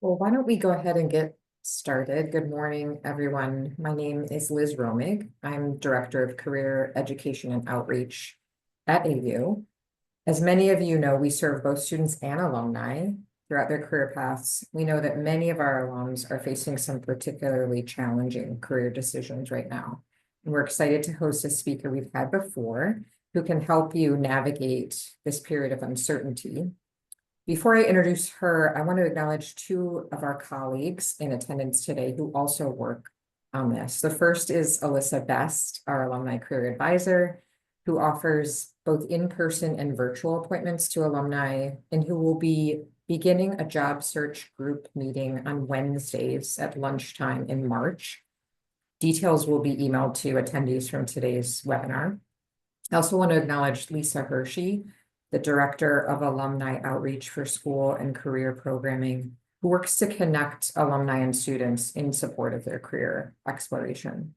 Well, why don't we go ahead and get started? Good morning, everyone. My name is Liz Romig. I'm Director of Career Education and Outreach at AU. As many of you know, we serve both students and alumni throughout their career paths. We know that many of our alums are facing some particularly challenging career decisions right now. And we're excited to host a speaker we've had before who can help you navigate this period of uncertainty. Before I introduce her, I want to acknowledge two of our colleagues in attendance today who also work on this. The first is Alyssa Best, our alumni career advisor, who offers both in-person and virtual appointments to alumni and who will be beginning a job search group meeting on Wednesdays at lunchtime in March. Details will be emailed to attendees from today's webinar. I also want to acknowledge Lisa Hershey, the Director of Alumni Outreach for School and Career Programming, who works to connect alumni and students in support of their career exploration.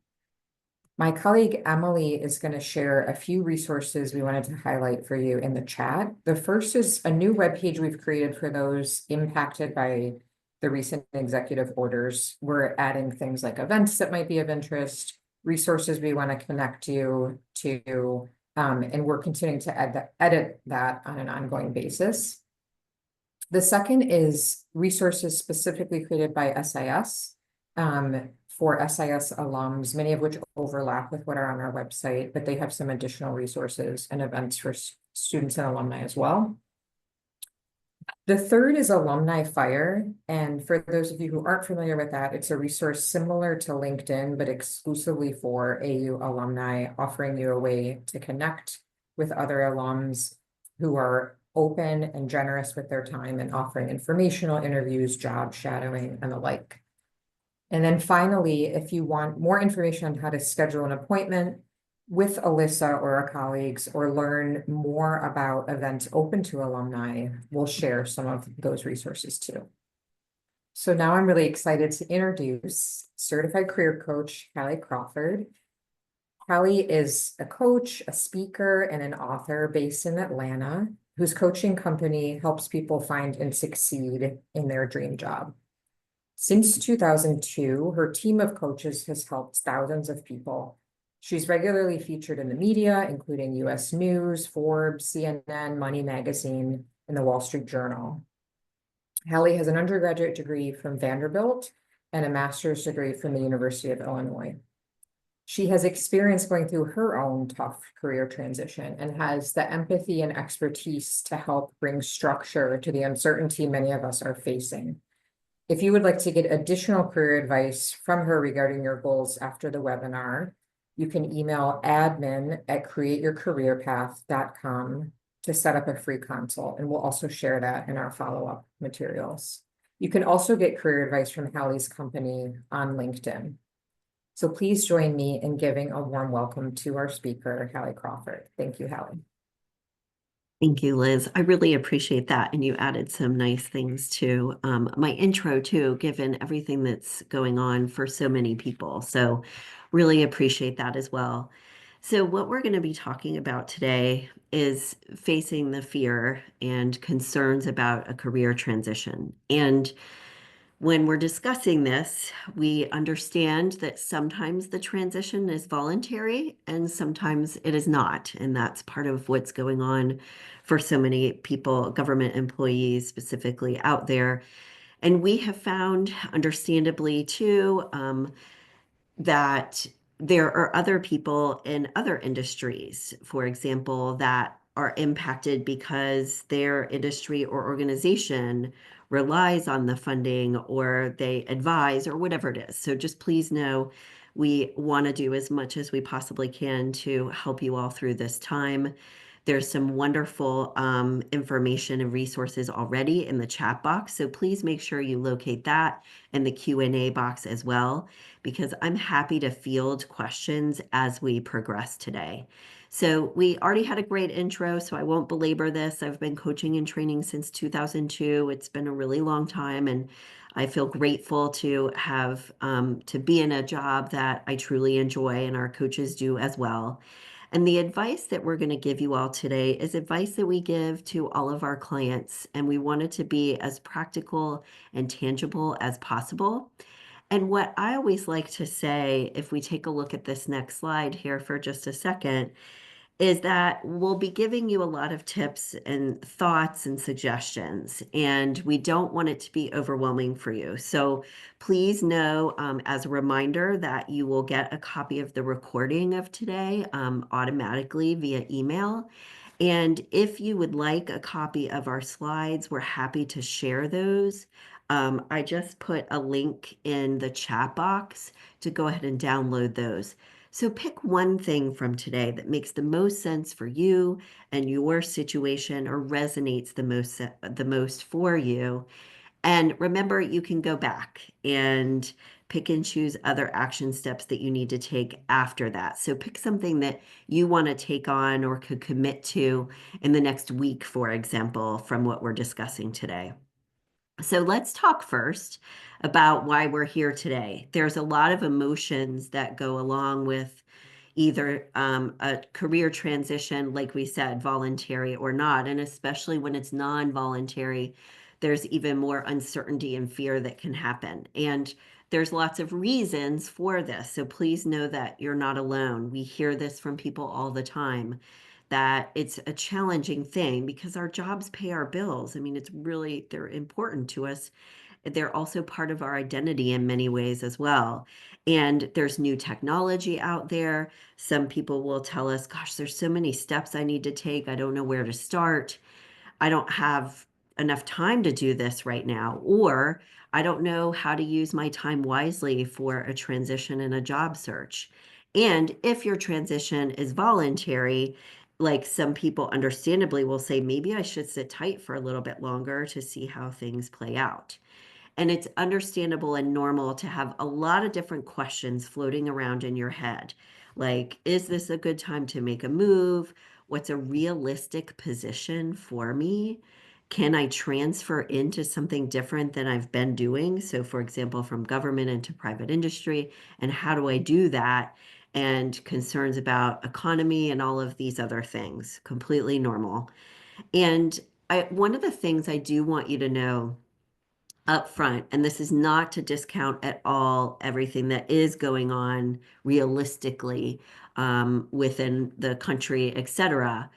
My colleague Emily is going to share a few resources we wanted to highlight for you in the chat. The first is a new webpage we've created for those impacted by the recent executive orders. We're adding things like events that might be of interest, resources we want to connect you to, and we're continuing to edit that on an ongoing basis. The second is resources specifically created by SIS for SIS alums, many of which overlap with what are on our website, but they have some additional resources and events for students and alumni as well. The third is Alumni Fire. And for those of you who aren't familiar with that, it's a resource similar to LinkedIn, but exclusively for AU alumni, offering you a way to connect with other alums who are open and generous with their time and offering informational interviews, job shadowing, and the like. And then finally, if you want more information on how to schedule an appointment with Alyssa or our colleagues or learn more about events open to alumni, we'll share some of those resources too. So now I'm really excited to introduce certified career coach, Hallie Crawford. Hallie is a coach, a speaker, and an author based in Atlanta, whose coaching company helps people find and succeed in their dream job. Since 2002, her team of coaches has helped thousands of people. She's regularly featured in the media, including US News, Forbes, CNN, Money Magazine, and the Wall Street Journal. Hallie has an undergraduate degree from Vanderbilt and a master's degree from the University of Illinois. She has experience going through her own tough career transition and has the empathy and expertise to help bring structure to the uncertainty many of us are facing. If you would like to get additional career advice from her regarding your goals after the webinar, you can email admin@createyourcareerpath.com to set up a free consult, and we'll also share that in our follow-up materials. You can also get career advice from Hallie's company on LinkedIn. So please join me in giving a warm welcome to our speaker, Hallie Crawford. Thank you, Hallie. Thank you, Liz. I really appreciate that. And you added some nice things to my intro too, given everything that's going on for so many people. So really appreciate that as well. So what we're going to be talking about today is facing the fear and concerns about a career transition. And when we're discussing this, we understand that sometimes the transition is voluntary and sometimes it is not. And that's part of what's going on for so many people, government employees specifically out there. And we have found, understandably too, that there are other people in other industries, for example, that are impacted because their industry or organization relies on the funding or they advise or whatever it is. So just please know we want to do as much as we possibly can to help you all through this time. There's some wonderful information and resources already in the chat box. So please make sure you locate that in the Q&A box as well, because I'm happy to field questions as we progress today. So we already had a great intro, so I won't belabor this. I've been coaching and training since 2002. It's been a really long time, and I feel grateful to have to be in a job that I truly enjoy, and our coaches do as well. And the advice that we're going to give you all today is advice that we give to all of our clients, and we want it to be as practical and tangible as possible. And what I always like to say, if we take a look at this next slide here for just a second, is that we'll be giving you a lot of tips and thoughts and suggestions, and we don't want it to be overwhelming for you. So please know, as a reminder, that you will get a copy of the recording of today automatically via email. And if you would like a copy of our slides, we're happy to share those. I just put a link in the chat box to go ahead and download those. So pick one thing from today that makes the most sense for you and your situation, or resonates the most for you. And remember, you can go back and pick and choose other action steps that you need to take after that. So pick something that you want to take on or could commit to in the next week, for example, from what we're discussing today. So let's talk first about why we're here today. There's a lot of emotions that go along with either a career transition, like we said, voluntary or not. And especially when it's non-voluntary, there's even more uncertainty and fear that can happen. And there's lots of reasons for this. So please know that you're not alone. We hear this from people all the time, that it's a challenging thing because our jobs pay our bills. I mean, they're important to us. They're also part of our identity in many ways as well. And there's new technology out there. Some people will tell us, gosh, there's so many steps I need to take. I don't know where to start. I don't have enough time to do this right now, or I don't know how to use my time wisely for a transition in a job search. And if your transition is voluntary, like some people understandably will say, maybe I should sit tight for a little bit longer to see how things play out. And it's understandable and normal to have a lot of different questions floating around in your head. Like, is this a good time to make a move? What's a realistic position for me? Can I transfer into something different than I've been doing? So, for example, from government into private industry, and how do I do that? And concerns about economy and all of these other things, completely normal. And one of the things I do want you to know up front, and this is not to discount at all everything that is going on realistically within the country, et cetera.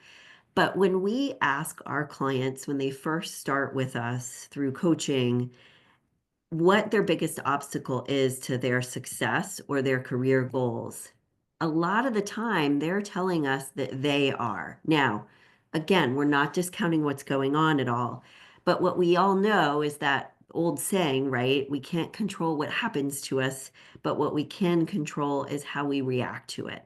But when we ask our clients when they first start with us through coaching, what their biggest obstacle is to their success or their career goals, a lot of the time they're telling us that they are. Now, again, we're not discounting what's going on at all, but what we all know is that old saying, right? We can't control what happens to us, but what we can control is how we react to it.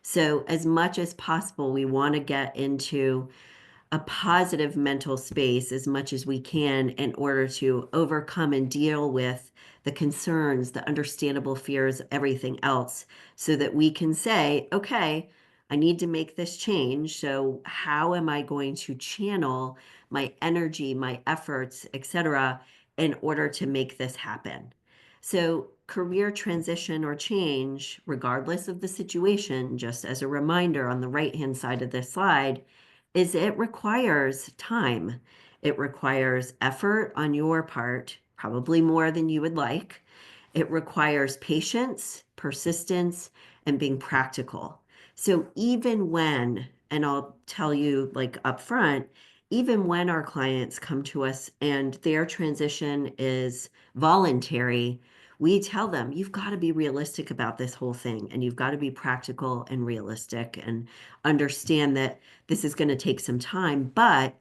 So, as much as possible, we want to get into a positive mental space as much as we can in order to overcome and deal with the concerns, the understandable fears, everything else, so that we can say, okay, I need to make this change. So how am I going to channel my energy, my efforts, etc., in order to make this happen? So career transition or change, regardless of the situation, just as a reminder on the right-hand side of this slide, is it requires time. It requires effort on your part, probably more than you would like. It requires patience, persistence, and being practical. So even when, and I'll tell you like up front, even when our clients come to us and their transition is voluntary, we tell them, you've got to be realistic about this whole thing, and you've got to be practical and realistic and understand that this is going to take some time, but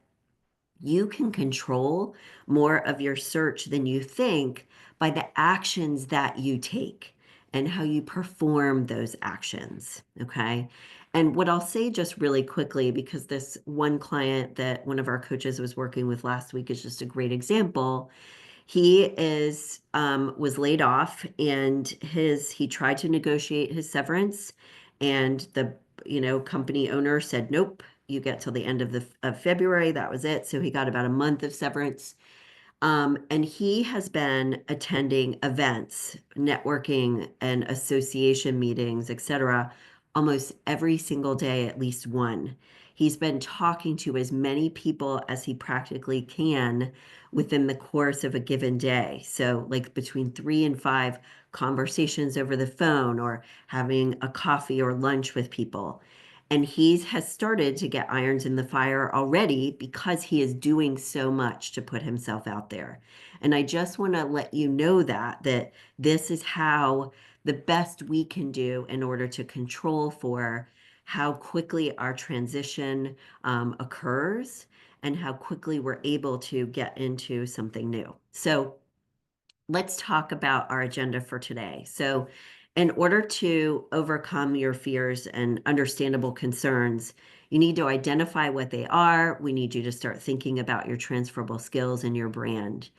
you can control more of your search than you think by the actions that you take and how you perform those actions. Okay. And what I'll say just really quickly, because this one client that one of our coaches was working with last week is just a great example. He was laid off, and he tried to negotiate his severance, and the company owner said, nope, you get till the end of February. That was it. So he got about a month of severance. And he has been attending events, networking and association meetings, etc., almost every single day, at least one. He's been talking to as many people as he practically can within the course of a given day. So, like between 3 and 5 conversations over the phone or having a coffee or lunch with people. And he has started to get irons in the fire already because he is doing so much to put himself out there. And I just want to let you know that this is how the best we can do in order to control for how quickly our transition occurs and how quickly we're able to get into something new. So let's talk about our agenda for today. So, in order to overcome your fears and understandable concerns, you need to identify what they are. We need you to start thinking about your transferable skills and your brand.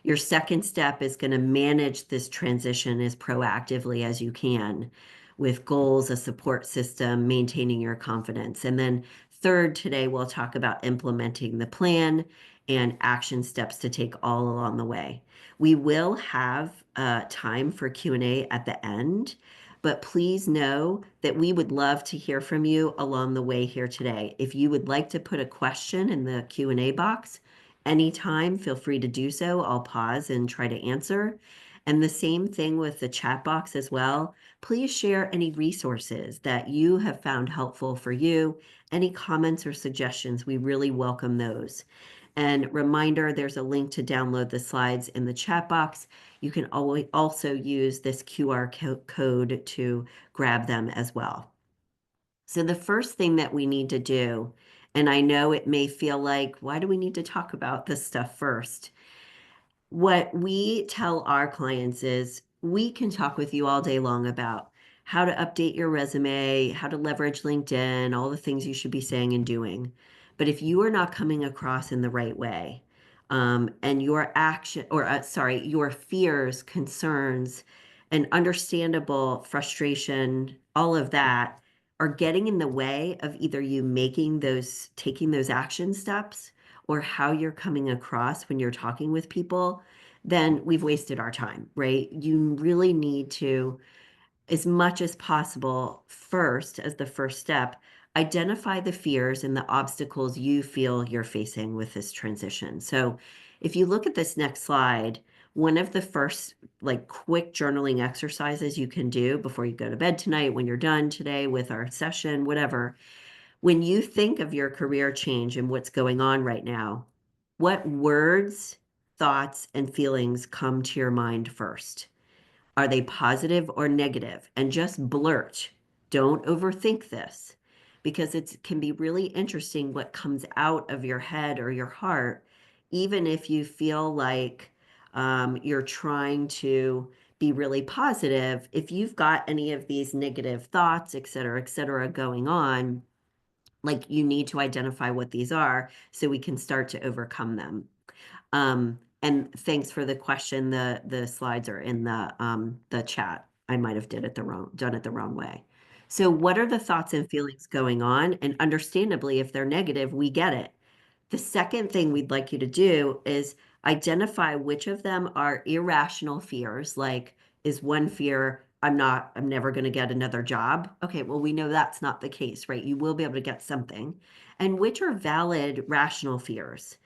Your second step is going to manage this transition as proactively as you can with goals, a support system, maintaining your confidence. And then third, today we'll talk about implementing the plan and action steps to take all along the way. We will have time for Q&A at the end, but please know that we would love to hear from you along the way here today. If you would like to put a question in the Q&A box, anytime, feel free to do so. I'll pause and try to answer. And the same thing with the chat box as well. Please share any resources that you have found helpful for you. Any comments or suggestions, we really welcome those. And reminder, there's a link to download the slides in the chat box. You can always also use this QR code to grab them as well. So the first thing that we need to do, and I know it may feel like, why do we need to talk about this stuff first? What we tell our clients is we can talk with you all day long about how to update your resume, how to leverage LinkedIn, all the things you should be saying and doing. But if you are not coming across in the right way, and your action, or sorry, your fears, concerns, and understandable frustration, all of that are getting in the way of either you taking those action steps or how you're coming across when you're talking with people, then we've wasted our time, right? You really need to, as much as possible, first, as the first step, identify the fears and the obstacles you feel you're facing with this transition. So if you look at this next slide, one of the first like quick journaling exercises you can do before you go to bed tonight, when you're done today with our session, whatever, when you think of your career change and what's going on right now, what words, thoughts, and feelings come to your mind first? Are they positive or negative? And just blurt. Don't overthink this because it can be really interesting what comes out of your head or your heart, even if you feel like you're trying to be really positive. If you've got any of these negative thoughts, et cetera, going on, like you need to identify what these are so we can start to overcome them. And thanks for the question. The slides are in the chat. I might have done it the wrong way. So what are the thoughts and feelings going on? And understandably, if they're negative, we get it. The second thing we'd like you to do is identify which of them are irrational fears, like is one fear, I'm never going to get another job. Okay, well, we know that's not the case, right? You will be able to get something. And which are valid, rational fears.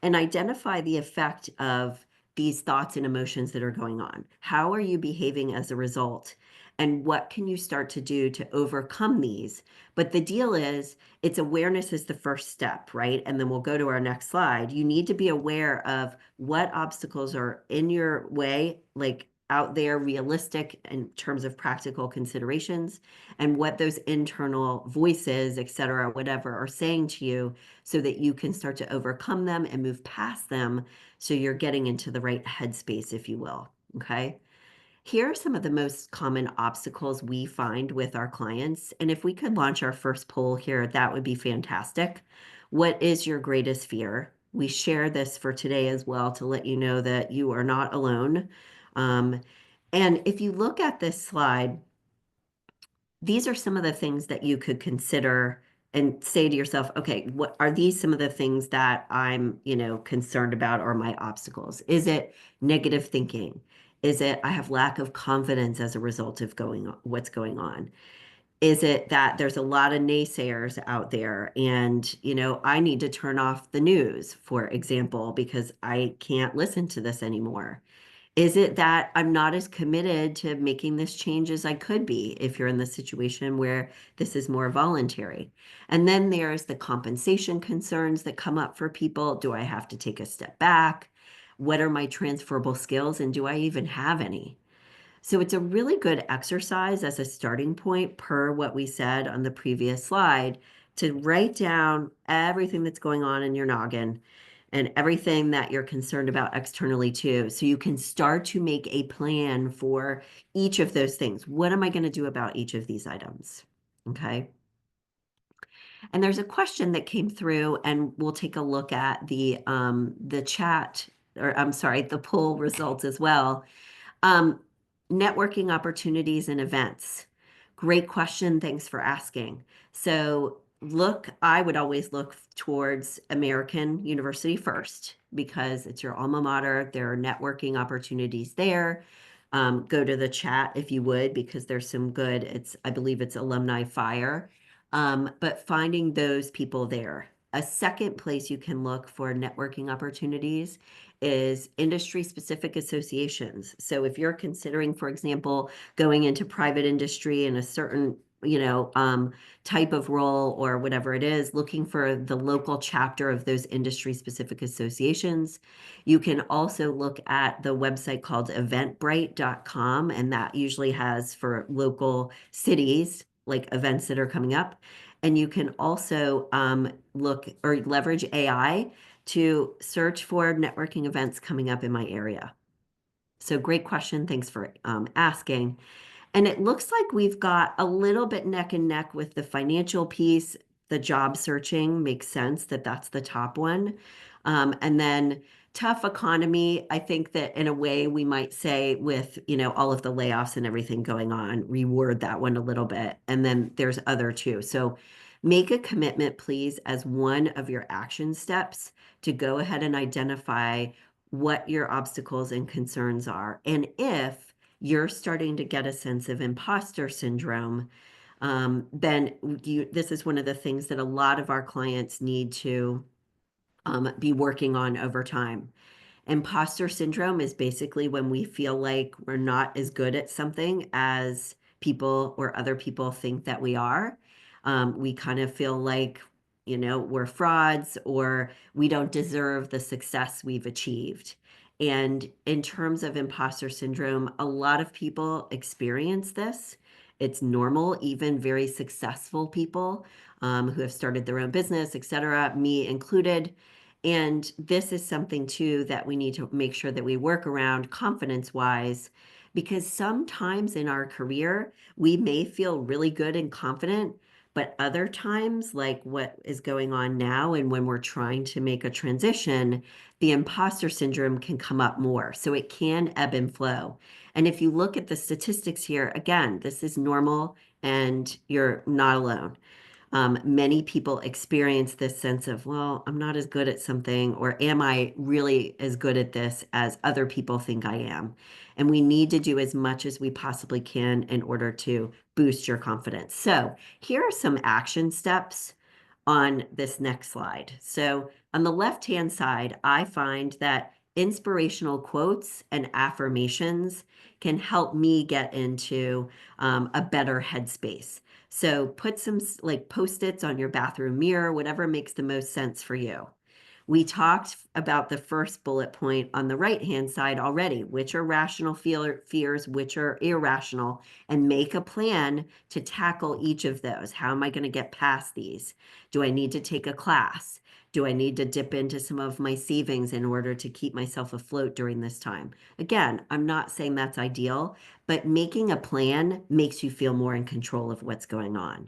And identify the effect of these thoughts and emotions that are going on. How are you behaving as a result? And what can you start to do to overcome these? But the deal is, it's awareness is the first step, right? And then we'll go to our next slide. You need to be aware of what obstacles are in your way, like out there, realistic in terms of practical considerations, and what those internal voices, et cetera, whatever, are saying to you so that you can start to overcome them and move past them so you're getting into the right headspace, if you will. Okay. Here are some of the most common obstacles we find with our clients. And if we could launch our first poll here, that would be fantastic. What is your greatest fear? We share this for today as well to let you know that you are not alone. And if you look at this slide, these are some of the things that you could consider and say to yourself, okay, what are these some of the things that I'm, concerned about or my obstacles? Is it negative thinking? Is it I have lack of confidence as a result of what's going on? Is it that there's a lot of naysayers out there and, I need to turn off the news, for example, because I can't listen to this anymore? Is it that I'm not as committed to making this change as I could be if you're in the situation where this is more voluntary? And then there's the compensation concerns that come up for people. Do I have to take a step back? What are my transferable skills and do I even have any? So it's a really good exercise as a starting point per what we said on the previous slide to write down everything that's going on in your noggin and everything that you're concerned about externally too. So you can start to make a plan for each of those things. What am I going to do about each of these items? Okay. And there's a question that came through, and we'll take a look at the chat, or I'm sorry, the poll results as well. Um, Networking opportunities and events. Great question. Thanks for asking. So I would always look towards American University first because it's your alma mater. There are networking opportunities there. Go to the chat if you would, because there's some good, I believe it's Alumni Fire. But finding those people there. A second place you can look for networking opportunities is industry specific associations. So if you're considering, for example, going into private industry in a certain, type of role or whatever it is, looking for the local chapter of those industry specific associations. You can also look at the website called eventbrite.com, and that usually has for local cities, like events that are coming up. And you can also look or leverage AI to search for networking events coming up in my area. So great question. Thanks for asking. And it looks like we've got a little bit neck and neck with the financial piece. The job searching makes sense that that's the top one. And then tough economy, I think that in a way we might say with, all of the layoffs and everything going on, reword that one a little bit. And then there's other two. So make a commitment, please, as one of your action steps to go ahead and identify what your obstacles and concerns are. And if you're starting to get a sense of imposter syndrome, then this is one of the things that a lot of our clients need to be working on over time. Imposter syndrome is basically when we feel like we're not as good at something as people or other people think that we are. We kind of feel like, we're frauds or we don't deserve the success we've achieved. And in terms of imposter syndrome, a lot of people experience this. It's normal, even very successful people who have started their own business, et cetera, me included. And this is something too that we need to make sure that we work around confidence wise, because sometimes in our career, we may feel really good and confident, but other times, like what is going on now, and when we're trying to make a transition, the imposter syndrome can come up more. So it can ebb and flow. And if you look at the statistics here, again, this is normal and you're not alone. Many people experience this sense of, well, I'm not as good at something, or am I really as good at this as other people think I am? And we need to do as much as we possibly can in order to boost your confidence. So here are some action steps on this next slide. So on the left-hand side, I find that inspirational quotes and affirmations can help me get into a better headspace. So put some like Post-its on your bathroom mirror, whatever makes the most sense for you. We talked about the first bullet point on the right-hand side already, which are rational fears, which are irrational, and make a plan to tackle each of those. How am I going to get past these? Do I need to take a class? Do I need to dip into some of my savings in order to keep myself afloat during this time? Again, I'm not saying that's ideal, but making a plan makes you feel more in control of what's going on.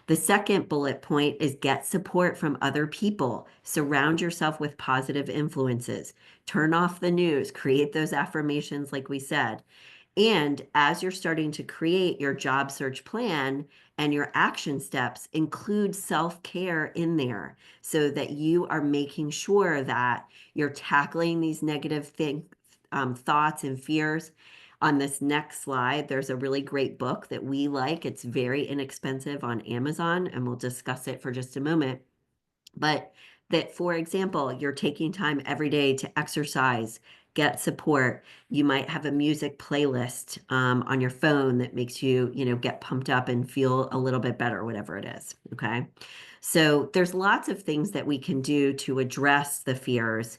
The second bullet point is get support from other people. Surround yourself with positive influences. Turn off the news, create those affirmations like we said. And as you're starting to create your job search plan and your action steps, include self-care in there so that you are making sure that you're tackling these negative thoughts and fears On this next slide, there's a really great book that we like. It's very inexpensive on Amazon, and we'll discuss it for just a moment. But that, for example, you're taking time every day to exercise, get support. You might have a music playlist on your phone that makes you, get pumped up and feel a little bit better, whatever it is. Okay. So there's lots of things that we can do to address the fears.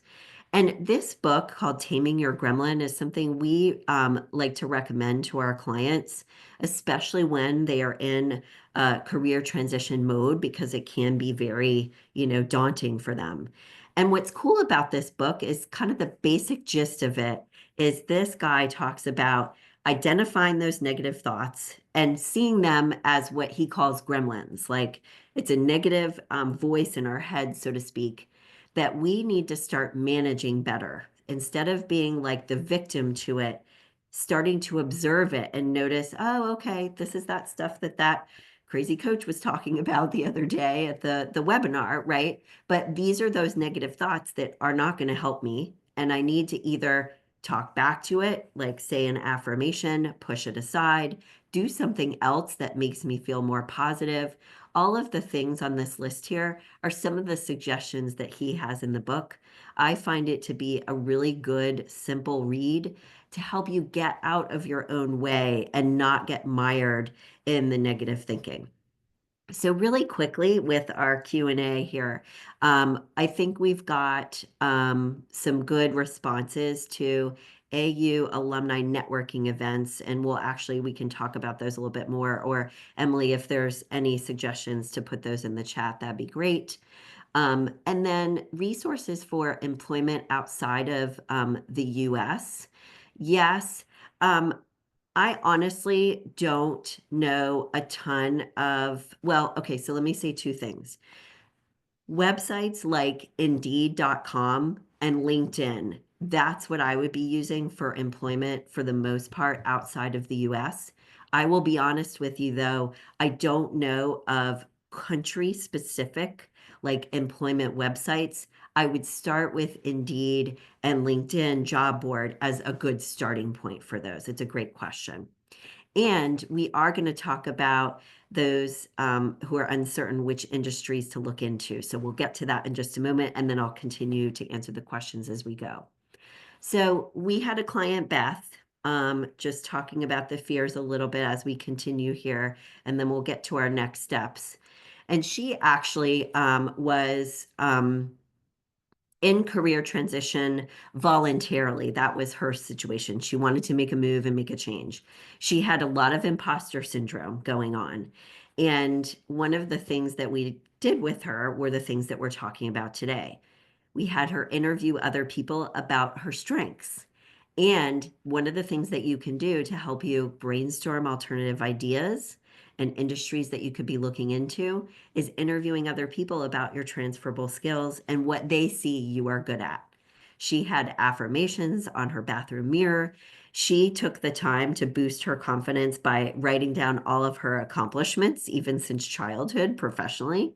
And this book called Taming Your Gremlin is something we like to recommend to our clients, especially when they are in career transition mode, because it can be very, daunting for them. And what's cool about this book is kind of the basic gist of it is this guy talks about identifying those negative thoughts and seeing them as what he calls gremlins. Like it's a negative voice in our head, so to speak, that we need to start managing better instead of being like the victim to it, starting to observe it and notice, oh, okay, this is that stuff that crazy coach was talking about the other day at the webinar, right? But these are those negative thoughts that are not going to help me. And I need to either talk back to it, like say an affirmation, push it aside, do something else that makes me feel more positive. All of the things on this list here are some of the suggestions that he has in the book. I find it to be a really good, simple read to help you get out of your own way and not get mired in the negative thinking. So really quickly with our Q&A here, I think we've got some good responses to AU alumni networking events, and we can talk about those a little bit more. Or Emily, if there's any suggestions to put those in the chat, that'd be great. And then resources for employment outside of the US. Yes. I honestly don't know a ton well, okay, so let me say two things. Websites like Indeed.com and LinkedIn, that's what I would be using for employment for the most part outside of the US. I will be honest with you though, I don't know of country specific like employment websites. I would start with Indeed and LinkedIn job board as a good starting point for those. It's a great question. And we are going to talk about those who are uncertain which industries to look into. So we'll get to that in just a moment, and then I'll continue to answer the questions as we go. So we had a client, Beth, just talking about the fears a little bit as we continue here, and then we'll get to our next steps. And she actually was in career transition voluntarily. That was her situation. She wanted to make a move and make a change. She had a lot of imposter syndrome going on. And one of the things that we did with her were the things that we're talking about today. We had her interview other people about her strengths. And one of the things that you can do to help you brainstorm alternative ideas and industries that you could be looking into is interviewing other people about your transferable skills and what they see you are good at. She had affirmations on her bathroom mirror. She took the time to boost her confidence by writing down all of her accomplishments, even since childhood, professionally.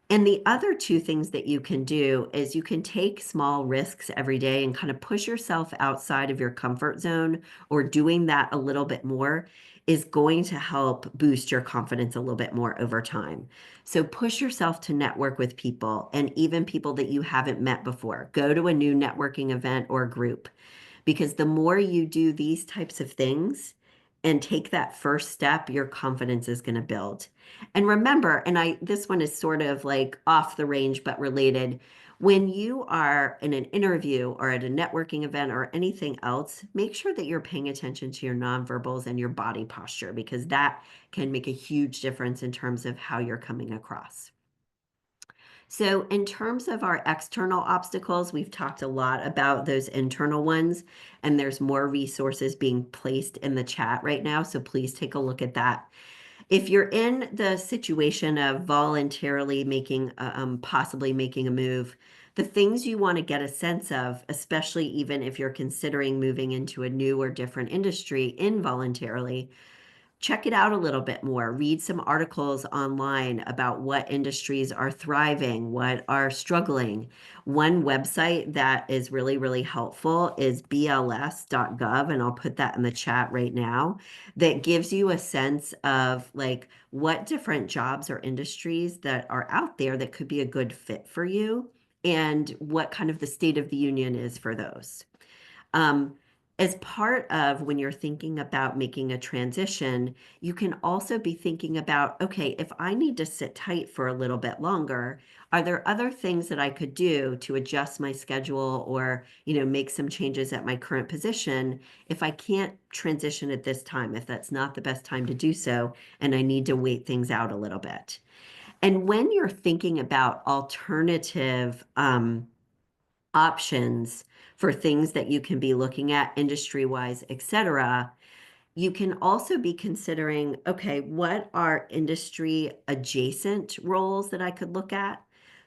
And the other two things that you can do is you can take small risks every day and kind of push yourself outside of your comfort zone, or doing that a little bit more is going to help boost your confidence a little bit more over time. So push yourself to network with people, and even people that you haven't met before. Go to a new networking event or group, because the more you do these types of things and take that first step, your confidence is going to build. And remember, this one is sort of like off the range, but related. When you are in an interview or at a networking event or anything else, make sure that you're paying attention to your nonverbals and your body posture, because that can make a huge difference in terms of how you're coming across. So in terms of our external obstacles, we've talked a lot about those internal ones, and there's more resources being placed in the chat right now. So please take a look at that. If you're in the situation of voluntarily possibly making a move, the things you want to get a sense of, especially even if you're considering moving into a new or different industry involuntarily, check it out a little bit more. Read some articles online about what industries are thriving, what are struggling. One website that is really, really helpful is bls.gov, and I'll put that in the chat right now, that gives you a sense of like what different jobs or industries that are out there that could be a good fit for you and what kind of the state of the union is for those. Um, as part of when you're thinking about making a transition, you can also be thinking about, okay, if I need to sit tight for a little bit longer, are there other things that I could do to adjust my schedule or, make some changes at my current position if I can't transition at this time, if that's not the best time to do so, and I need to wait things out a little bit. And when you're thinking about alternative, options for things that you can be looking at industry-wise, et cetera, you can also be considering, okay, what are industry adjacent roles that I could look at?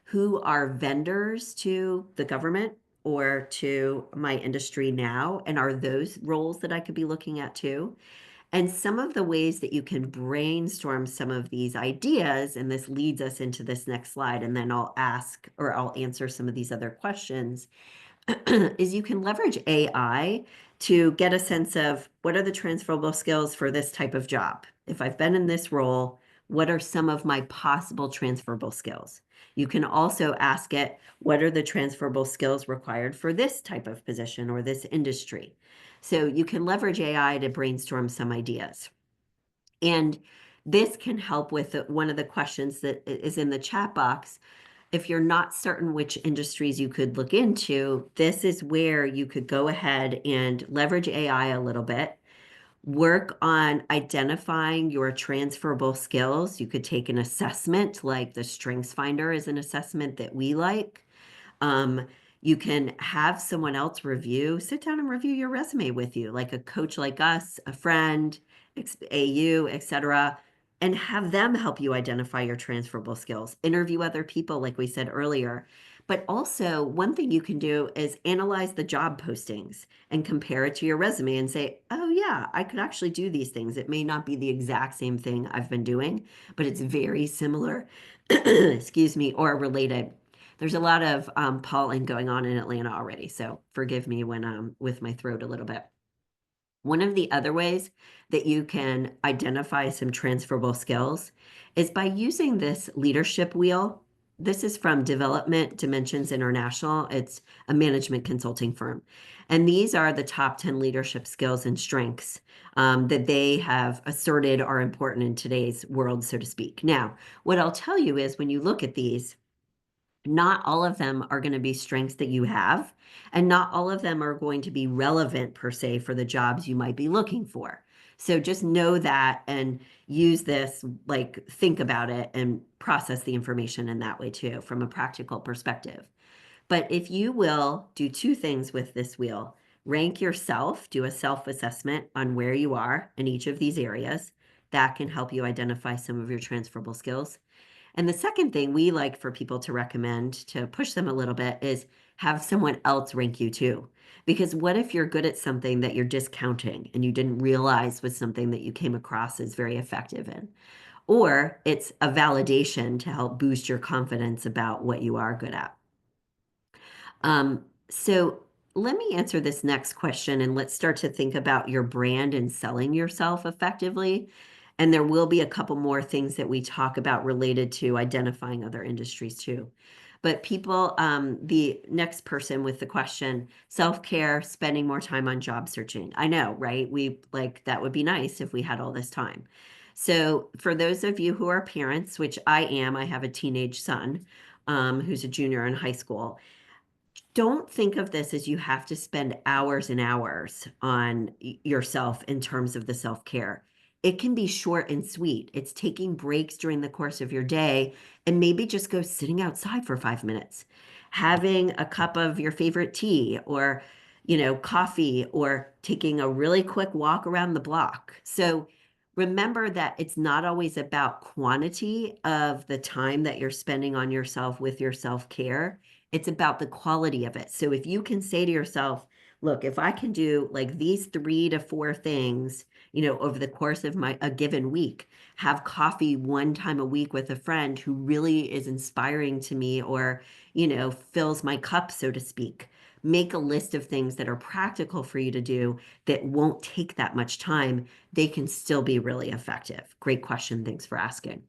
Who are vendors to the government or to my industry now? And are those roles that I could be looking at too? And some of the ways that you can brainstorm some of these ideas, and this leads us into this next slide, and then I'll ask or I'll answer some of these other questions, is you can leverage AI to get a sense of what are the transferable skills for this type of job. If I've been in this role, what are some of my possible transferable skills? You can also ask it, what are the transferable skills required for this type of position or this industry? So you can leverage AI to brainstorm some ideas. And this can help with one of the questions that is in the chat box. If you're not certain which industries you could look into, this is where you could go ahead and leverage AI a little bit, work on identifying your transferable skills. You could take an assessment like the Strengths Finder is an assessment that we like. Um, you can have someone else sit down and review your resume with you, like a coach like us, a friend, AU, etc., and have them help you identify your transferable skills. Interview other people, like we said earlier. But also, one thing you can do is analyze the job postings and compare it to your resume and say, oh, yeah, I could actually do these things. It may not be the exact same thing I've been doing, but it's very similar, excuse me, or related. There's a lot of pollen going on in Atlanta already, so forgive me when with my throat a little bit. One of the other ways that you can identify some transferable skills is by using this leadership wheel. This is from Development Dimensions International. It's a management consulting firm. And these are the top 10 leadership skills and strengths that they have asserted are important in today's world, so to speak. Now, what I'll tell you is when you look at these, not all of them are going to be strengths that you have, and not all of them are going to be relevant per se for the jobs you might be looking for. So just know that and use this, like think about it and process the information in that way too, from a practical perspective. But if you will do two things with this wheel, rank yourself, do a self-assessment on where you are in each of these areas. That can help you identify some of your transferable skills. And the second thing we like for people to recommend to push them a little bit is have someone else rank you too. Because what if you're good at something that you're discounting and you didn't realize was something that you came across as very effective in? Or it's a validation to help boost your confidence about what you are good at. So let me answer this next question and let's start to think about your brand and selling yourself effectively. And there will be a couple more things that we talk about related to identifying other industries too. But people, the next person with the question, self-care, spending more time on job searching. I know, right? That would be nice if we had all this time. So for those of you who are parents, which I am, I have a teenage son, who's a junior in high school. Don't think of this as you have to spend hours and hours on yourself in terms of the self-care. It can be short and sweet. It's taking breaks during the course of your day and maybe just go sitting outside for 5 minutes, having a cup of your favorite tea or, coffee, or taking a really quick walk around the block. So remember that it's not always about quantity of the time that you're spending on yourself with your self-care. It's about the quality of it. So if you can say to yourself, look, if I can do like these 3 to 4 things, over the course of a given week, have coffee one time a week with a friend who really is inspiring to me or, fills my cup, so to speak. Make a list of things that are practical for you to do that won't take that much time. They can still be really effective. Great question. Thanks for asking.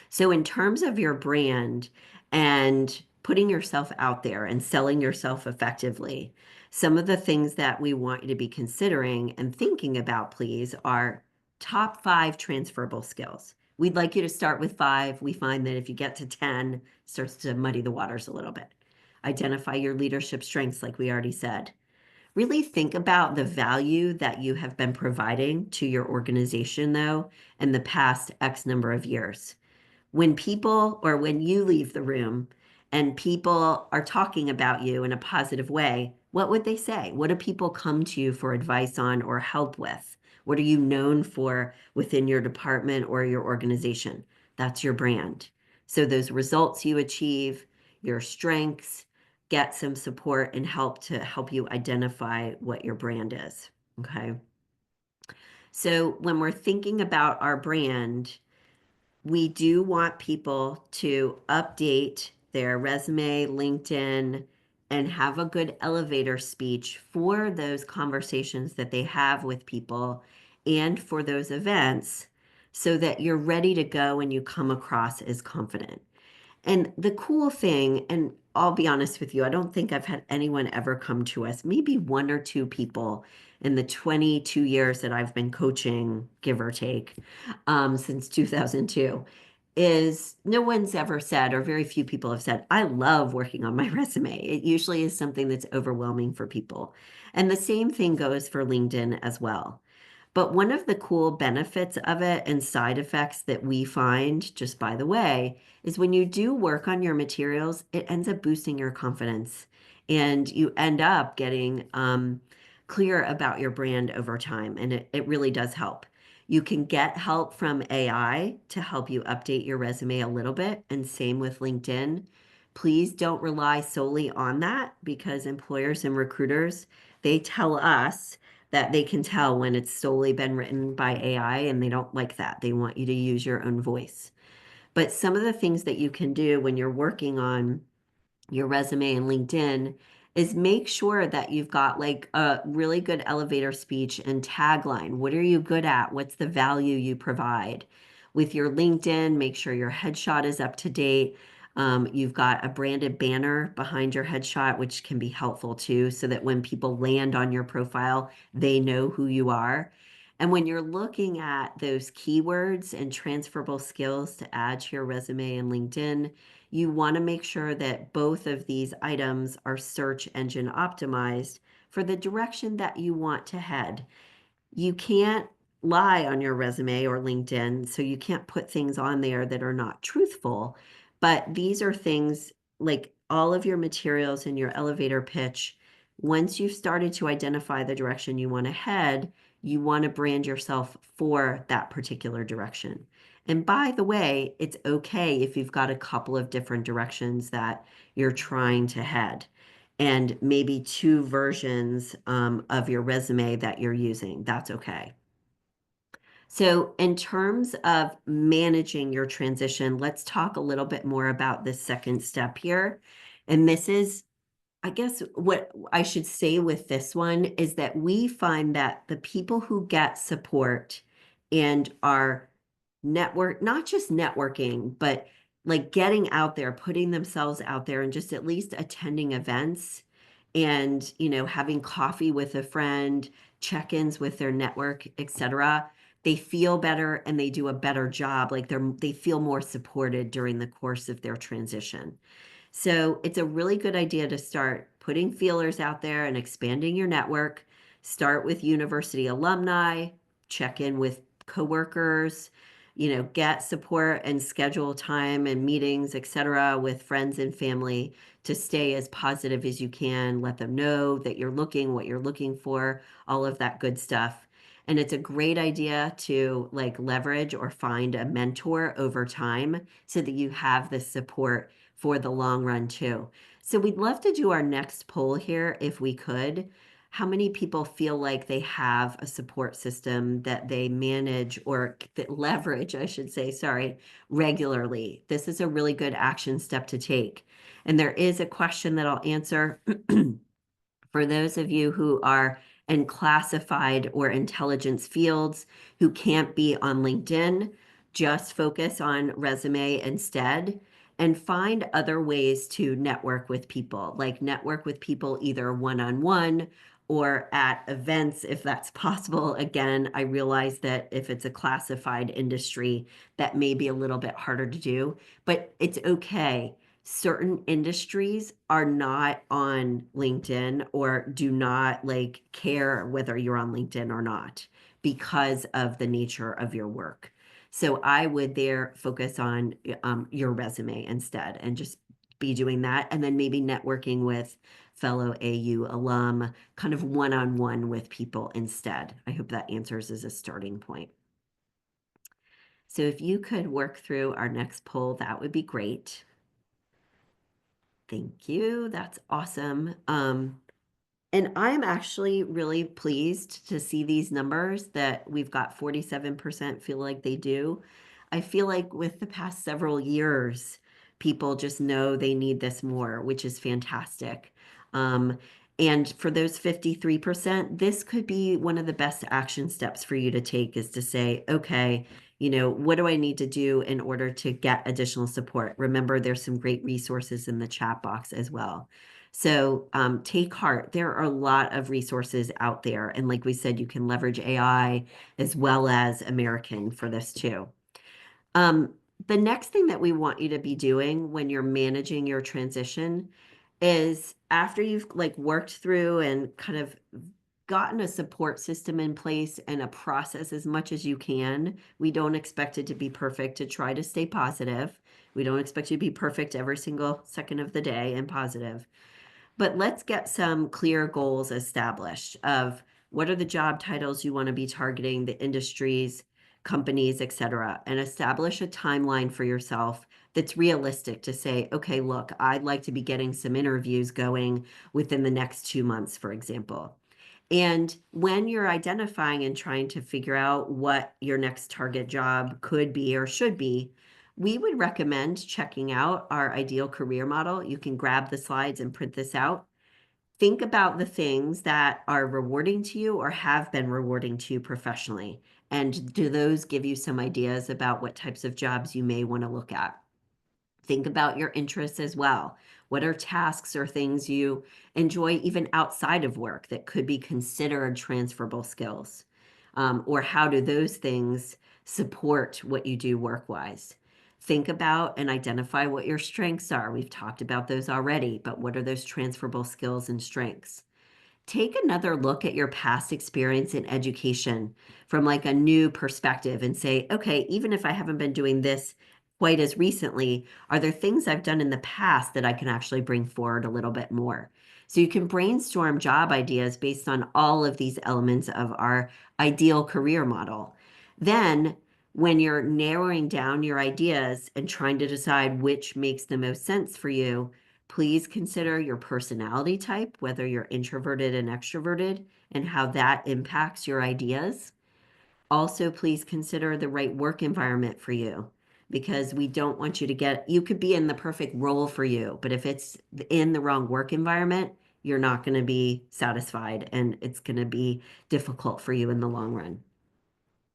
So, in terms of your brand and putting yourself out there and selling yourself effectively, some of the things that we want you to be considering and thinking about, please, are top 5 transferable skills. We'd like you to start with 5. We find that if you get to 10, it starts to muddy the waters a little bit. Identify your leadership strengths, like we already said. Really think about the value that you have been providing to your organization, though, in the past X number of years. When people or when you leave the room and people are talking about you in a positive way, what would they say? What do people come to you for advice on or help with? What are you known for within your department or your organization? That's your brand. So those results you achieve, your strengths, get some support and help to help you identify what your brand is. Okay. So when we're thinking about our brand, we do want people to update their resume, LinkedIn, and have a good elevator speech for those conversations that they have with people and for those events so that you're ready to go and you come across as confident. And the cool thing, and I'll be honest with you, I don't think I've had anyone ever come to us, maybe 1 or 2 people in the 22 years that I've been coaching, give or take, since 2002, is no one's ever said, or very few people have said, I love working on my resume. It usually is something that's overwhelming for people. And the same thing goes for LinkedIn as well. But one of the cool benefits of it and side effects that we find, just by the way, is when you do work on your materials, it ends up boosting your confidence and you end up getting clear about your brand over time. And it really does help. You can get help from AI to help you update your resume a little bit, and same with LinkedIn. Please don't rely solely on that because employers and recruiters, they tell us that they can tell when it's solely been written by AI and they don't like that. They want you to use your own voice. But some of the things that you can do when you're working on your resume and LinkedIn is make sure that you've got like a really good elevator speech and tagline. What are you good at? What's the value you provide? With your LinkedIn, make sure your headshot is up to date. You've got a branded banner behind your headshot, which can be helpful too, so that when people land on your profile, they know who you are. And when you're looking at those keywords and transferable skills to add to your resume and LinkedIn, you want to make sure that both of these items are search engine optimized for the direction that you want to head. You can't lie on your resume or LinkedIn, so you can't put things on there that are not truthful. But these are things like all of your materials in your elevator pitch. Once you've started to identify the direction you want to head, you want to brand yourself for that particular direction. And by the way, it's okay if you've got a couple of different directions that you're trying to head and maybe 2 versions of your resume that you're using. That's okay. So, in terms of managing your transition, let's talk a little bit more about this second step here. And this is, I guess, what I should say with this one is that we find that the people who get support and are not just networking, but like getting out there, putting themselves out there and just at least attending events and, having coffee with a friend, check-ins with their network, etc. They feel better and they do a better job. Like they feel more supported during the course of their transition. So it's a really good idea to start putting feelers out there and expanding your network. Start with university alumni, check in with coworkers, get support and schedule time and meetings, etc., with friends and family to stay as positive as you can. Let them know that you're looking, what you're looking for, all of that good stuff. And it's a great idea to like leverage or find a mentor over time so that you have the support for the long run too. So we'd love to do our next poll here if we could. How many people feel like they have a support system that they manage or that leverage, I should say, sorry, regularly? This is a really good action step to take. And there is a question that I'll answer for those of you who are in classified or intelligence fields who can't be on LinkedIn, just focus on resume instead and find other ways to network with people, like network with people either one-on-one or at events if that's possible. Again, I realize that if it's a classified industry, that may be a little bit harder to do, but it's okay. Certain industries are not on LinkedIn or do not like care whether you're on LinkedIn or not because of the nature of your work. So I would there focus on your resume instead and just be doing that. And then maybe networking with fellow AU alum, kind of one-on-one with people instead. I hope that answers as a starting point. So if you could work through our next poll, that would be great. Thank you. That's awesome. And I'm actually really pleased to see these numbers that we've got 47% feel like they do. I feel like with the past several years, people just know they need this more, which is fantastic. Um, and for those 53%, this could be one of the best action steps for you to take is to say, okay, what do I need to do in order to get additional support? Remember, there's some great resources in the chat box as well. So take heart. There are a lot of resources out there. And like we said, you can leverage AI as well as American for this too. Um, the next thing that we want you to be doing when you're managing your transition is after you've like worked through and kind of gotten a support system in place and a process as much as you can. We don't expect it to be perfect to try to stay positive. We don't expect you to be perfect every single second of the day and positive. But let's get some clear goals established of what are the job titles you want to be targeting, the industries, companies, et cetera, and establish a timeline for yourself that's realistic to say, okay, look, I'd like to be getting some interviews going within the next 2 months, for example. And when you're identifying and trying to figure out what your next target job could be or should be, we would recommend checking out our ideal career model. You can grab the slides and print this out. Think about the things that are rewarding to you or have been rewarding to you professionally. And do those give you some ideas about what types of jobs you may want to look at? Think about your interests as well. What are tasks or things you enjoy even outside of work that could be considered transferable skills? Or how do those things support what you do work-wise? Think about and identify what your strengths are. We've talked about those already, but what are those transferable skills and strengths? Take another look at your past experience in education from like a new perspective and say, okay, even if I haven't been doing this quite as recently, are there things I've done in the past that I can actually bring forward a little bit more? So you can brainstorm job ideas based on all of these elements of our ideal career model. Then when you're narrowing down your ideas and trying to decide which makes the most sense for you, please consider your personality type, whether you're introverted and extroverted, and how that impacts your ideas. Also, please consider the right work environment for you because we don't want you to you could be in the perfect role for you, but if it's in the wrong work environment, you're not going to be satisfied and it's going to be difficult for you in the long run.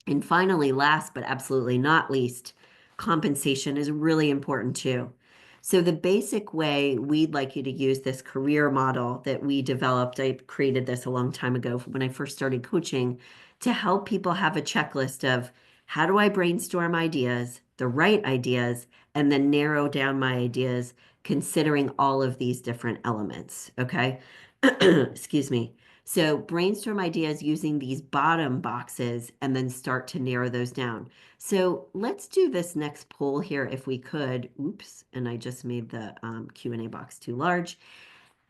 And finally, last but absolutely not least, compensation is really important too. So the basic way we'd like you to use this career model that we developed, I created this a long time ago when I first started coaching, to help people have a checklist of how do I brainstorm ideas, the right ideas, and then narrow down my ideas considering all of these different elements, okay? Excuse me. So brainstorm ideas using these bottom boxes and then start to narrow those down. So let's do this next poll here if we could. Oops, and I just made the Q&A box too large.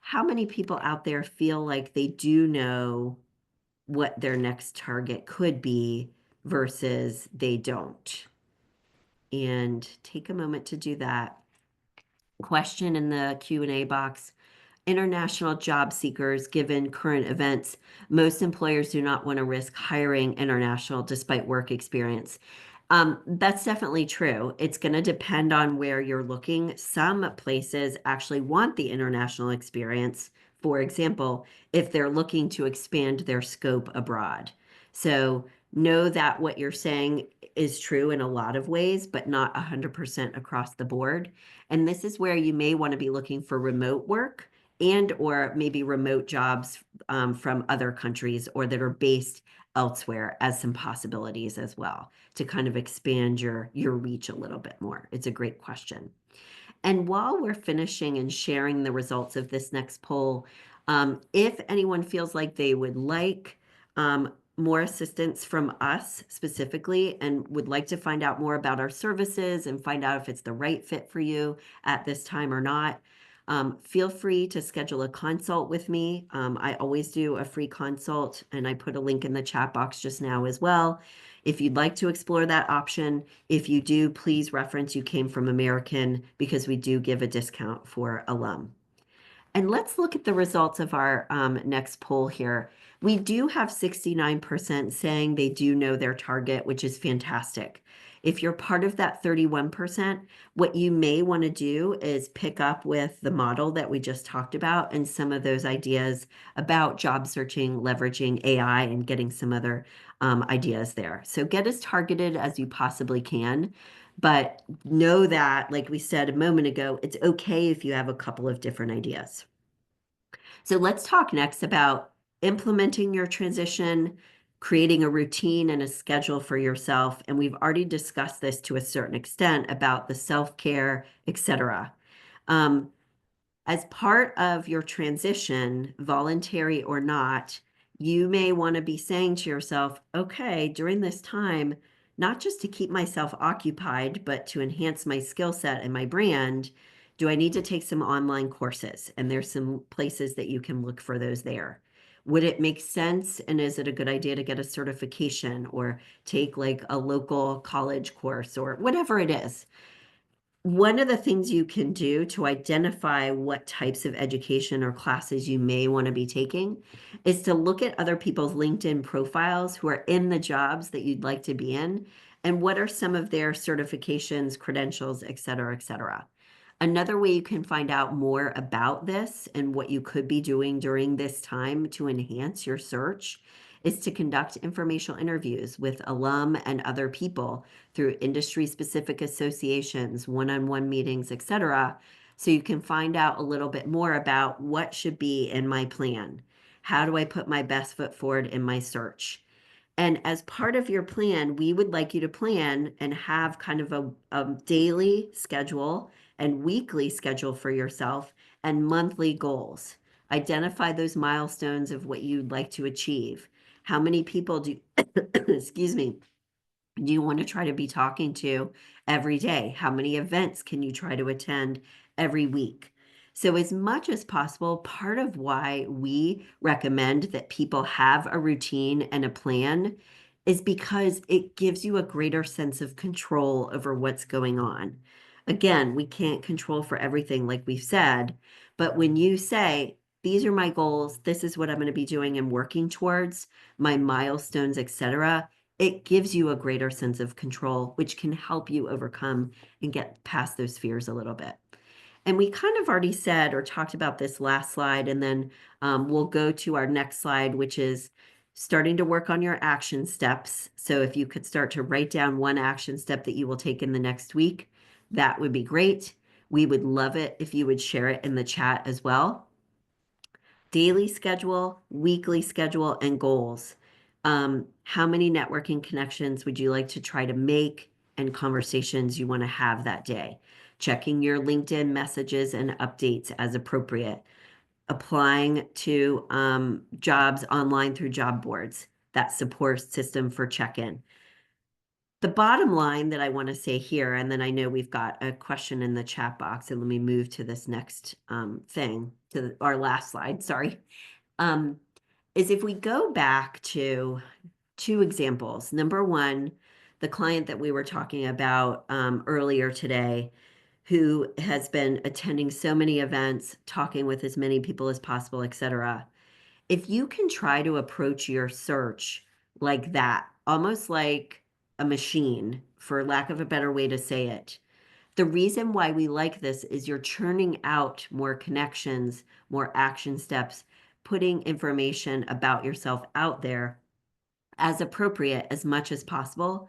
How many people out there feel like they do know what their next target could be versus they don't? And take a moment to do that. question in the Q&A box. International job seekers, given current events, most employers do not want to risk hiring international despite work experience. That's definitely true. It's going to depend on where you're looking. Some places actually want the international experience. For example, if they're looking to expand their scope abroad. So know that what you're saying is true in a lot of ways, but not 100% across the board. And this is where you may want to be looking for remote work and or maybe remote jobs from other countries or that are based elsewhere as some possibilities as well to kind of expand your reach a little bit more. It's a great question. And while we're finishing and sharing the results of this next poll, if anyone feels like they would like more assistance from us specifically and would like to find out more about our services and find out if it's the right fit for you at this time or not, feel free to schedule a consult with me. I always do a free consult, and I put a link in the chat box just now as well. If you'd like to explore that option, if you do, please reference you came from American because we do give a discount for alum. And let's look at the results of our next poll here. We do have 69% saying they do know their target, which is fantastic. If you're part of that 31%, what you may want to do is pick up with the model that we just talked about and some of those ideas about job searching, leveraging AI, and getting some other ideas there. So get as targeted as you possibly can. But know that, like we said a moment ago, it's okay if you have a couple of different ideas. So let's talk next about implementing your transition, creating a routine and a schedule for yourself. And we've already discussed this to a certain extent about the self-care, etc. As part of your transition, voluntary or not, you may want to be saying to yourself, okay, during this time, not just to keep myself occupied, but to enhance my skill set and my brand, do I need to take some online courses? And there's some places that you can look for those there. Would it make sense? And is it a good idea to get a certification or take like a local college course or whatever it is? One of the things you can do to identify what types of education or classes you may want to be taking is to look at other people's LinkedIn profiles who are in the jobs that you'd like to be in, and what are some of their certifications, credentials, et cetera, et cetera. Another way you can find out more about this and what you could be doing during this time to enhance your search is to conduct informational interviews with alum and other people through industry-specific associations, one-on-one meetings, etc. So you can find out a little bit more about what should be in my plan. How do I put my best foot forward in my search? And as part of your plan, we would like you to plan and have kind of a daily schedule and weekly schedule for yourself and monthly goals. Identify those milestones of what you'd like to achieve. How many people do, excuse me, do you want to try to be talking to every day? How many events can you try to attend every week? So as much as possible, part of why we recommend that people have a routine and a plan is because it gives you a greater sense of control over what's going on. Again, we can't control for everything like we've said, but when you say, these are my goals, this is what I'm going to be doing and working towards, my milestones, etc., it gives you a greater sense of control, which can help you overcome and get past those fears a little bit. And we kind of already said or talked about this last slide, and then we'll go to our next slide, which is starting to work on your action steps. So if you could start to write down one action step that you will take in the next week, that would be great. We would love it if you would share it in the chat as well. Daily schedule, weekly schedule, and goals. How many networking connections would you like to try to make and conversations you want to have that day? Checking your LinkedIn messages and updates as appropriate. Applying to jobs online through job boards, that support system for check-in. The bottom line that I want to say here, and then I know we've got a question in the chat box, and let me move to this next thing, to our last slide, sorry, is if we go back to two examples. Number one, the client that we were talking about earlier today, who has been attending so many events, talking with as many people as possible, etc. If you can try to approach your search like that, almost like a machine, for lack of a better way to say it, the reason why we like this is you're churning out more connections, more action steps, putting information about yourself out there as appropriate as much as possible.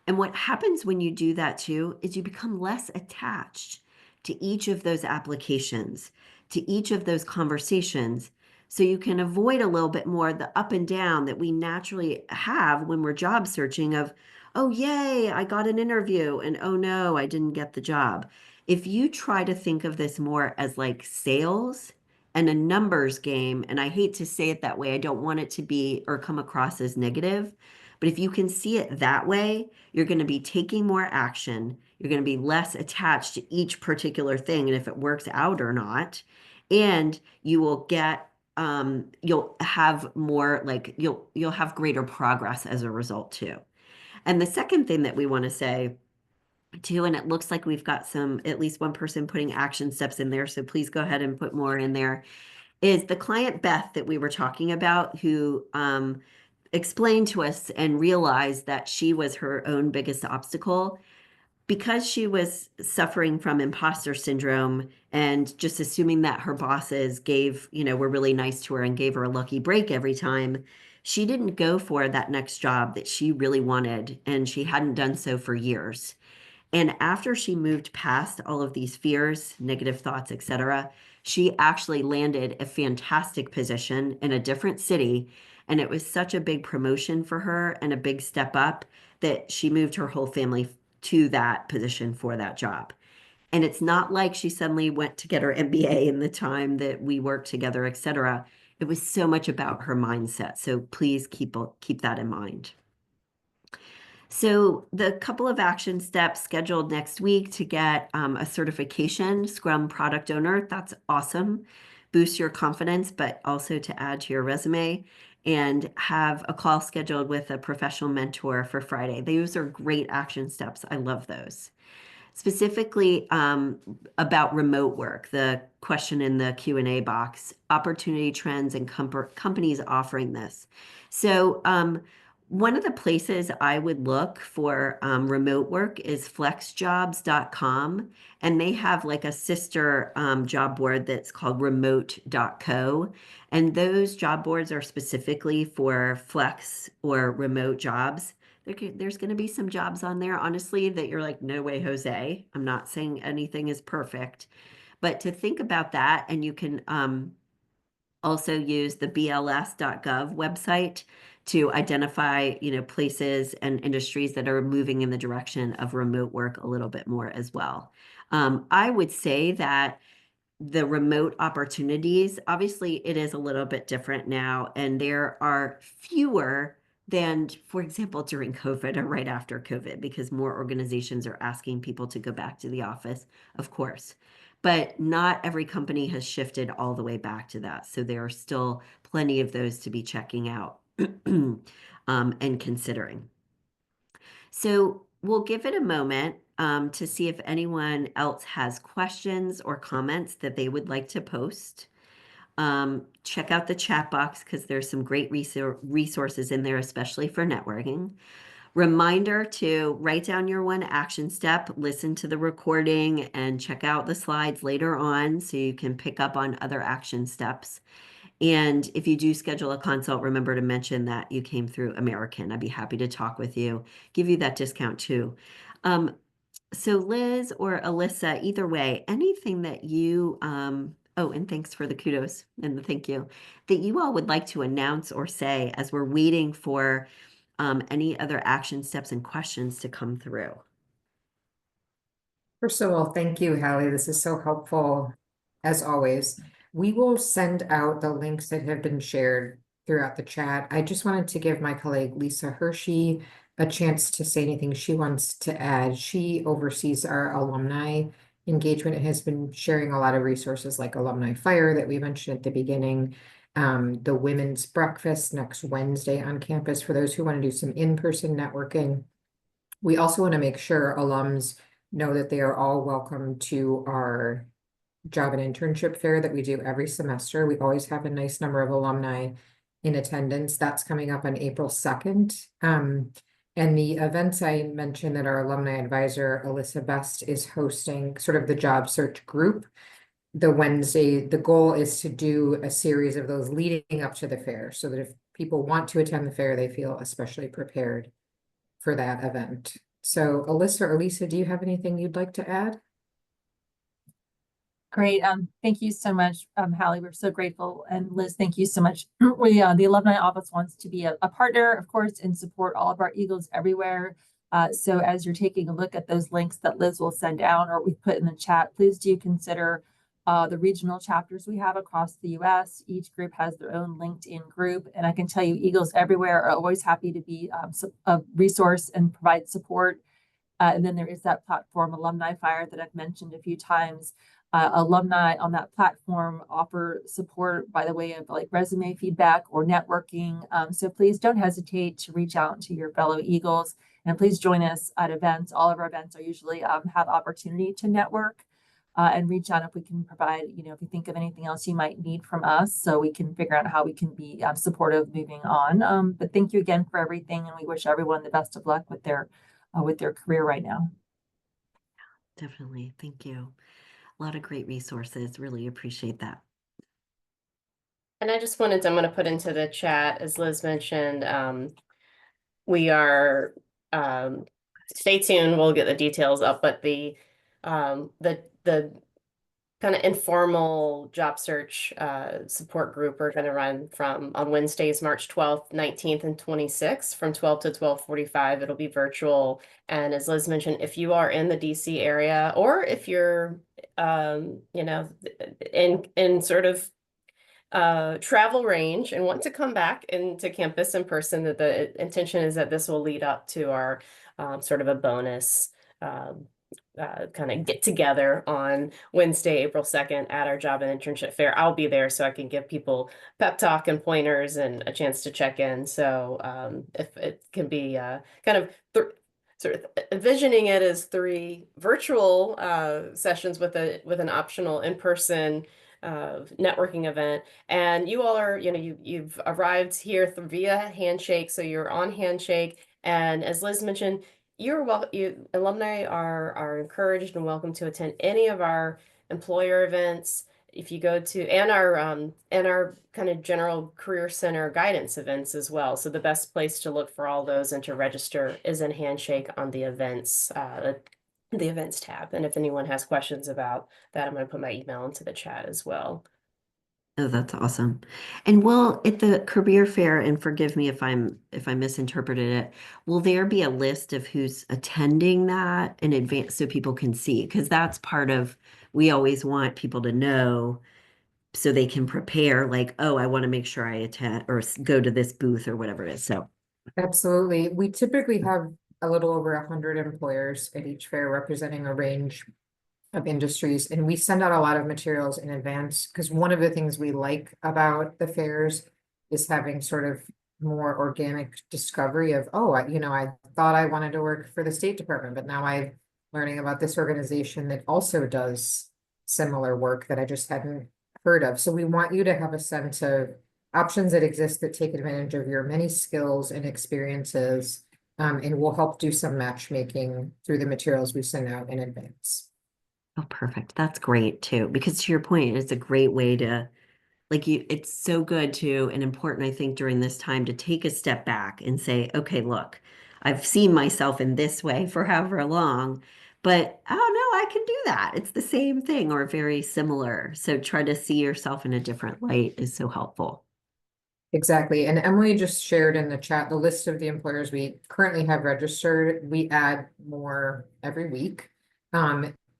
And what happens when you do that too is you become less attached to each of those applications, to each of those conversations. So you can avoid a little bit more the up and down that we naturally have when we're job searching of, oh, yay, I got an interview, and oh no, I didn't get the job. If you try to think of this more as like sales and a numbers game, and I hate to say it that way, I don't want it to be or come across as negative, but if you can see it that way, you're going to be taking more action. You're going to be less attached to each particular thing and if it works out or not. And you will get you'll have more like you'll have greater progress as a result too. And the second thing that we want to say too, and it looks like we've got some at least one person putting action steps in there, so please go ahead and put more in there, is the client Beth that we were talking about, who explained to us and realized that she was her own biggest obstacle because she was suffering from imposter syndrome and just assuming that her bosses were really nice to her and gave her a lucky break every time. She didn't go for that next job that she really wanted, and she hadn't done so for years. And after she moved past all of these fears, negative thoughts, etc., she actually landed a fantastic position in a different city. And it was such a big promotion for her and a big step up that she moved her whole family to that position for that job. And it's not like she suddenly went to get her MBA in the time that we worked together, etc. It was so much about her mindset. So please keep that in mind. So the couple of action steps scheduled next week to get a certification, Scrum Product Owner. That's awesome. Boost your confidence, but also to add to your resume, and have a call scheduled with a professional mentor for Friday. Those are great action steps. I love those. Specifically about remote work, the question in the Q&A box, opportunity trends and companies offering this. So one of the places I would look for remote work is flexjobs.com, and they have like a sister job board that's called remote.co. And those job boards are specifically for flex or remote jobs. There's going to be some jobs on there, honestly, that you're like, no way, Jose. I'm not saying anything is perfect, but to think about that, and you can also use the bls.gov website to identify, places and industries that are moving in the direction of remote work a little bit more as well. I would say that the remote opportunities, obviously it is a little bit different now, and there are fewer than, for example, during COVID or right after COVID, because more organizations are asking people to go back to the office, of course. But not every company has shifted all the way back to that. So there are still plenty of those to be checking out and considering. So we'll give it a moment to see if anyone else has questions or comments that they would like to post. Check out the chat box because there's some great resources in there, especially for networking. Reminder to write down your one action step, listen to the recording, and check out the slides later on so you can pick up on other action steps. And if you do schedule a consult, remember to mention that you came through American. I'd be happy to talk with you, give you that discount too. So Liz or Alyssa, either way, anything that you, oh, and thanks for the kudos and the thank you, that you all would like to announce or say as we're waiting for any other action steps and questions to come through. First of all, thank you, Hallie. This is so helpful, as always. We will send out the links that have been shared throughout the chat. I just wanted to give my colleague Lisa Hershey a chance to say anything she wants to add. She oversees our alumni engagement and has been sharing a lot of resources like Alumni Fire that we mentioned at the beginning, the women's breakfast next Wednesday on campus for those who want to do some in-person networking. We also want to make sure alums know that they are all welcome to our job and internship fair that we do every semester. We always have a nice number of alumni in attendance. That's coming up on April 2nd. And the events I mentioned that our alumni advisor, Alyssa Best, is hosting sort of the job search group. The Wednesday, the goal is to do a series of those leading up to the fair so that if people want to attend the fair, they feel especially prepared for that event. So Alyssa or Lisa, do you have anything you'd like to add? Great. Thank you so much, Hallie. We're so grateful. And Liz, thank you so much. The Alumni Office wants to be a partner, of course, and support all of our Eagles everywhere. So as you're taking a look at those links that Liz will send out or we put in the chat, please do consider the regional chapters we have across the US. Each group has their own LinkedIn group. And I can tell you, Eagles everywhere are always happy to be a resource and provide support. And then there is that platform, Alumni Fire, that I've mentioned a few times. Alumni on that platform offer support by the way of like resume feedback or networking. So please don't hesitate to reach out to your fellow Eagles and please join us at events. All of our events are usually have opportunity to network and reach out if we can provide, if you think of anything else you might need from us so we can figure out how we can be supportive moving on. But thank you again for everything and we wish everyone the best of luck with their career right now. Definitely. Thank you. A lot of great resources. Really appreciate that. And I'm going to put into the chat, as Liz mentioned, we are, stay tuned, we'll get the details up, but the kind of informal job search support group we're going to run on Wednesdays, March 12th, 19th, and 26th from 12 to 12:45. It'll be virtual. And as Liz mentioned, if you are in the DC area or if you're, in sort of travel range and want to come back into campus in person, that the intention is that this will lead up to our sort of a bonus kind of get together on Wednesday, April 2nd at our job and internship fair. I'll be there so I can give people pep talk and pointers and a chance to check in. So if it can be kind of sort of envisioning it as 3 virtual sessions with an optional in-person networking event, and you all are, you've arrived here via Handshake, so you're on Handshake, and as Liz mentioned, alumni are encouraged and welcome to attend any of our employer events. If you go to and our kind of general career center guidance events as well. So the best place to look for all those and to register is in Handshake on the events tab. And if anyone has questions about that, I'm going to put my email into the chat as well. Oh, that's awesome. And at the career fair, and forgive me if I misinterpreted it, will there be a list of who's attending that in advance so people can see? Because that's part of, we always want people to know so they can prepare, like, oh, I want to make sure I attend or go to this booth or whatever it is. So Absolutely. We typically have a little over 100 employers at each fair representing a range of industries, and we send out a lot of materials in advance because one of the things we like about the fairs is having sort of more organic discovery of, oh, I thought I wanted to work for the State Department, but now I'm learning about this organization that also does similar work that I just hadn't heard of. So we want you to have a sense of options that exist that take advantage of your many skills and experiences, and we'll help do some matchmaking through the materials we send out in advance. oh, perfect. That's great too, because to your point, it's a great way to, it's so good to and important, I think, during this time to take a step back and say, okay, look, I've seen myself in this way for however long, but oh no, I can do that. It's the same thing or very similar. So try to see yourself in a different light is so helpful. Exactly. And Emily just shared in the chat the list of the employers we currently have registered. We add more every week.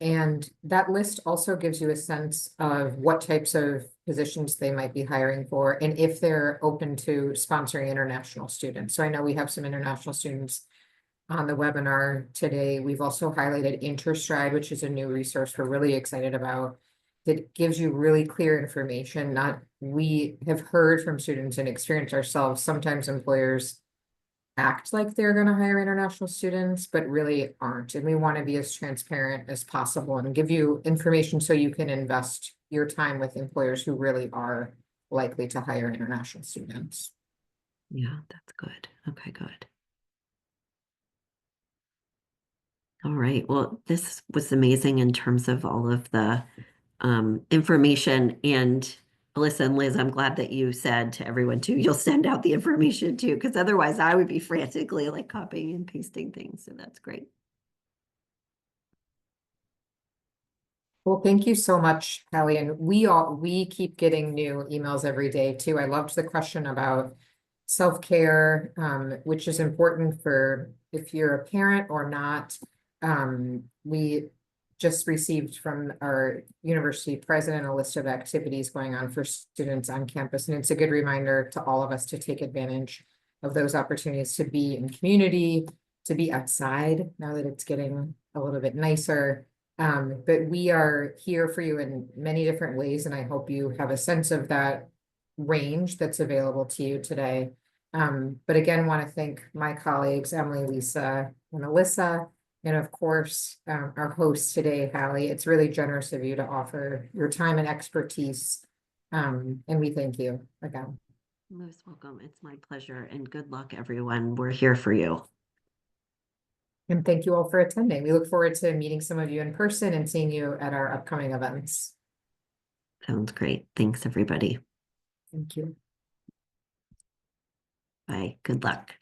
And that list also gives you a sense of what types of positions they might be hiring for and if they're open to sponsoring international students. So I know we have some international students on the webinar today. We've also highlighted InterStride, which is a new resource we're really excited about that gives you really clear information. We have heard from students and experienced ourselves, sometimes employers act like they're gonna hire international students, but really aren't. And we want to be as transparent as possible and give you information so you can invest your time with employers who really are likely to hire international students. Yeah, that's good. Okay, good. All right. Well, this was amazing in terms of all of the information. And Alyssa and Liz, I'm glad that you said to everyone too, you'll send out the information too, because otherwise I would be frantically like copying and pasting things. So that's great. Well, thank you so much, Hallie. And we keep getting new emails every day too. I loved the question about self-care, which is important for if you're a parent or not. We just received from our university president a list of activities going on for students on campus. And it's a good reminder to all of us to take advantage of those opportunities to be in community, to be outside now that it's getting a little bit nicer. But we are here for you in many different ways, and I hope you have a sense of that range that's available to you today. But again, want to thank my colleagues, Emily, Lisa, and Alyssa, and of course, our host today, Hallie. It's really generous of you to offer your time and expertise. And we thank you again. Most welcome. It's my pleasure and good luck, everyone. We're here for you. And thank you all for attending. We look forward to meeting some of you in person and seeing you at our upcoming events. Sounds great. Thanks, everybody. Thank you. Bye. Good luck.